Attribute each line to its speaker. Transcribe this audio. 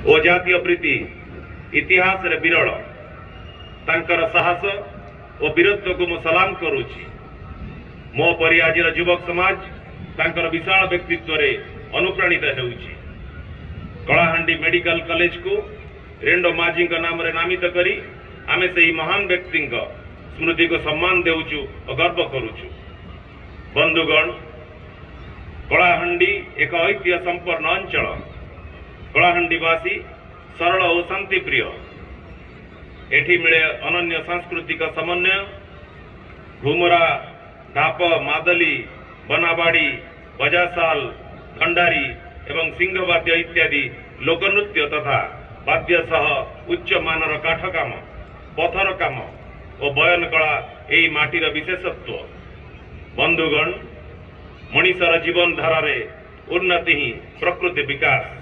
Speaker 1: ओ जातीय प्रीति इतिहास रे विरल तांकर साहस और वीरत्व को मु सलाम करुछि। मो परि आजिर युवक समाज तांकर विशाल व्यक्तित्व रे अनुप्राणित हेउछि। कलाहांडी मेडिकल कॉलेज को रेंडो माझी नाम रे नामित करी आमे सेही महान व्यक्ति स्मृति को सम्मान देउछु और गर्व करुछु। बंधुगण, कलाहांडी एक ऐतिह्य संपन्न अंचल। कलाहांडीवासी सरल और शांति प्रिय। एठी मिले अनन्य सांस्कृतिक समन्वय। घुमरा, ढाप, मादली, बनाबाड़ी, बजासाल, खंडारी एवं सिंहवाद्य इत्यादि लोकनृत्य तथा वाद्य सह उच्च मानर काठ काम, पथर काम और बयन कला एई माटीर विशेषत्व। बंधुगण, मनीषर जीवन धारा रे उन्नति ही प्रकृति विकास।